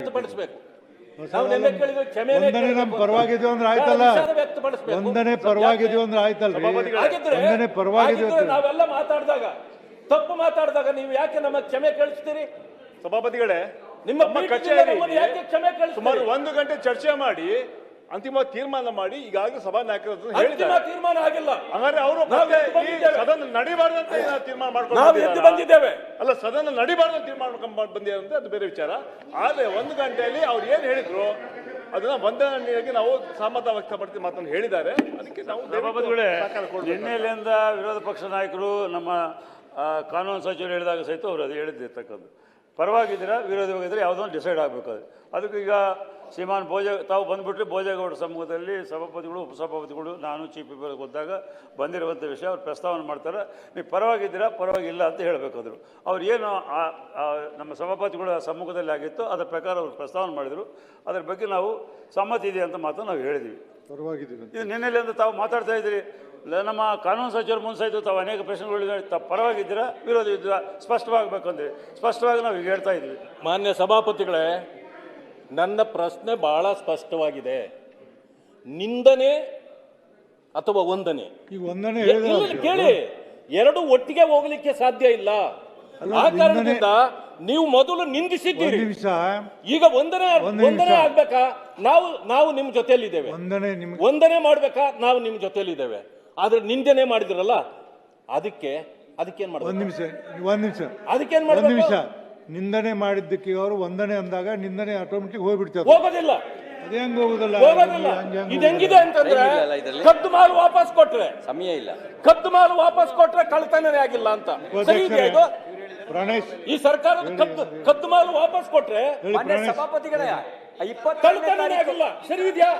ವ್ಯಕ್ತಪಡಿಸಬೇಕು. ನಾವು ನಿನ್ನೆ ಕೇಳಿದ್ವಿ ಕ್ಷಮೆ ನಮ್ಮ ಪರವಾಗಿದೆಯೋ ಅಂದ್ರೆ ಆಯ್ತಲ್ಲ, ಒಂದನೇ ಪರವಾಗಿದೆಯೋ ಅಂದ್ರೆ ಆಯ್ತಲ್ಲ, ಒಂದನೇ ಪರವಾಗಿದೆಯೋ. ನಾವೆಲ್ಲ ಮಾತಾಡಿದಾಗ ತಪ್ಪು ಮಾತಾಡಿದಾಗ ನೀವು ಯಾಕೆ ನಮ್ಮ ಕ್ಷಮೆ ಕೇಳಿಸ್ತೀರಿ? ಸಭಾಪತಿಗಳೇ, ನಿಮ್ಮ ಕಚೇರಿ ಯಾಕೆ ಕ್ಷಮೆ ಕೇಳಿಸ್ತೀರಿ? ಸುಮಾರು 1 ಗಂಟೆ ಚರ್ಚೆ ಮಾಡಿ ಅಂತಿಮ ತೀರ್ಮಾನ ಮಾಡಿ ಈಗಾಗಲೇ ಸಭಾ ನಾಯಕರು ತೀರ್ಮಾನ ಆಗಿಲ್ಲ. ಹಾಗಾದ್ರೆ ಅವರು ಸದನ ನಡಿಬಾರ್ದಂತ ತೀರ್ಮಾನ ಮಾಡ್ಕೊಂಡು ಬಂದಿದ್ದೇವೆ. ಅಲ್ಲ, ಸದನ ನಡಿಬಾರ್ದು ತೀರ್ಮಾನ ಮಾಡ್ಕೊಂಡು ಬಂದಿರಂತೆ, ಅದು ಬೇರೆ ವಿಚಾರ. ಆದ್ರೆ 1 ಗಂಟೆಯಲ್ಲಿ ಅವ್ರು ಏನ್ ಹೇಳಿದ್ರು ಅದನ್ನ ವಂದನೆಯಾಗಿ ನಾವು ಸಹಮತ ವ್ಯಕ್ತಪಡಿಸಿ ಮಾತನ್ನು ಹೇಳಿದ್ದಾರೆ. ಅದಕ್ಕೆ ನಾವು ನಿನ್ನೆಯಿಂದ ವಿರೋಧ ಪಕ್ಷ ನಾಯಕರು ನಮ್ಮ ಕಾನೂನು ಸಚಿವರು ಹೇಳಿದಾಗ ಸಹಿತ ಅವರು ಅದು ಹೇಳಿದ್ದಿರ್ತಕ್ಕದ್ದು. ಪರವಾಗಿದ್ದೀರಾ ವಿರೋಧವಾಗಿದ್ದರೆ ಯಾವುದೋ ಡಿಸೈಡ್ ಆಗಬೇಕು. ಅದಕ್ಕೆ ಈಗ ಶ್ರೀಮಾನ್ ತಾವು ಬಂದುಬಿಟ್ರೆ ಭೋಜೇಗೌಡ ಸಮ್ಮುಖದಲ್ಲಿ ಸಭಾಪತಿಗಳು ಉಪಸಭಾಪತಿಗಳು ನಾನು ಚೀಫ್ ವಿಪ್ ಹೋದಾಗ ಬಂದಿರುವಂಥ ವಿಷಯ ಅವ್ರು ಪ್ರಸ್ತಾವನೆ ಮಾಡ್ತಾರೆ. ನೀವು ಪರವಾಗಿದ್ದೀರಾ ಪರವಾಗಿಲ್ಲ ಅಂತ ಹೇಳಬೇಕಾದ್ರು. ಅವ್ರು ಏನು ನಮ್ಮ ಸಭಾಪತಿಗಳ ಸಮ್ಮುಖದಲ್ಲಿ ಆಗಿತ್ತು ಅದರ ಪ್ರಕಾರ ಅವರು ಪ್ರಸ್ತಾವನೆ ಮಾಡಿದರು. ಅದರ ಬಗ್ಗೆ ನಾವು ಸಮ್ಮತಿ ಇದೆ ಅಂತ ಮಾತ್ರ ನಾವು ಹೇಳಿದ್ವಿ. ಇದು ನಿನ್ನೆಲ್ಲಿಂದ ತಾವು ಮಾತಾಡ್ತಾ ಇದ್ದೀರಿ. ನಮ್ಮ ಕಾನೂನು ಸಚಿವರು ಮುಂದೆ ಸಹಿತ ತಾವು ಅನೇಕ ಪ್ರಶ್ನೆಗಳಿವೆ. ತಾವು ಪರವಾಗಿದ್ದೀರಾ ವಿರೋಧ ಇದ್ದೀರಾ ಸ್ಪಷ್ಟವಾಗಬೇಕಂದ್ರೆ ಸ್ಪಷ್ಟವಾಗಿ ನಾವು ಈಗ ಹೇಳ್ತಾ ಇದ್ವಿ. ಮಾನ್ಯ ಸಭಾಪತಿಗಳೇ, ನನ್ನ ಪ್ರಶ್ನೆ ಬಹಳ ಸ್ಪಷ್ಟವಾಗಿದೆ. ನಿಂದನೆ ಅಥವಾ ವಂದನೆ? ಕೇಳಿ, ಎರಡು ಒಟ್ಟಿಗೆ ಹೋಗ್ಲಿಕ್ಕೆ ಸಾಧ್ಯ ಇಲ್ಲ. ಆ ಕಾರಣದಿಂದ ನೀವು ಮೊದಲು ನಿಂದಿಸಿದ್ದೀರಿ, ಈಗ ವಂದನೆ ಆಗ್ಬೇಕಾ? ನಾವು ನಿಮ್ ಜೊತೆಯಲ್ಲಿದ್ದೇವೆ. ವಂದನೆ ಮಾಡ್ಬೇಕಾ? ನಾವು ನಿಮ್ ಜೊತೆಯಲ್ಲಿದ್ದೇವೆ. ಆದ್ರೆ ನಿಂದನೆ ಮಾಡಿದ್ರಲ್ಲ, ಅದಕ್ಕೇನ್ ಮಾಡ್ಬೇಕು? ಒಂದ್ ನಿಮಿಷ ಅದಕ್ಕೇನ್ ಮಾಡ್ಬೇಕು? ನಿಂದನೆ ಮಾಡಿದ್ದಕ್ಕೆ ಅವರು ವಂದನೆ ಅಂದಾಗ ನಿಂದನೆ ಆಟೋಮೆಟಿಕ್ ಹೋಗ್ಬಿಡ್ತಾರೆ. ಹೋಗೋದಿಲ್ಲ. ಇದು ಹೆಂಗಿದೆ ಅಂತಂದ್ರೆ, ಕದ್ದು ಮಾಲು ವಾಪಸ್ ಕೊಟ್ರೆ ಸಮಯ ಇಲ್ಲ, ಕದ್ದು ಮಾಲು ವಾಪಸ್ ಕೊಟ್ರೆ ಕಳ್ತನೇ ಆಗಿಲ್ಲ ಅಂತ. ಸರಿ ಇದೆಯಾ ಇದು? ಈ ಸರ್ಕಾರದ ಕದ್ದು ಮಾಲು ವಾಪಸ್ ಕೊಟ್ರೆ ಸಭಾಪತಿಗಳೇ ಕಳ್ತನೇ ಆಗಿಲ್ಲ. ಸರಿ ಇದೆಯಾ?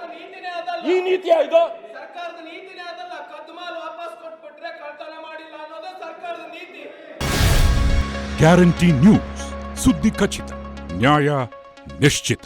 ಈ ನೀತಿಯ ಇದು? ಸರ್ಕಾರದ ನೀತಿನೇ ಅದಲ್ಲ. ಕದ್ದು ಮಾಲು ವಾಪಸ್ ಕೊಟ್ಬಿಟ್ರೆ ಕಳ್ತನ ಮಾಡಿಲ್ಲ ಅನ್ನೋದೇ ಸರ್ಕಾರದ ನೀತಿ. ಗ್ಯಾರಂಟಿ ನ್ಯೂಸ್, ಸುದ್ದಿ ಖಚಿತ, ನ್ಯಾಯ ನಿಶ್ಚಿತ.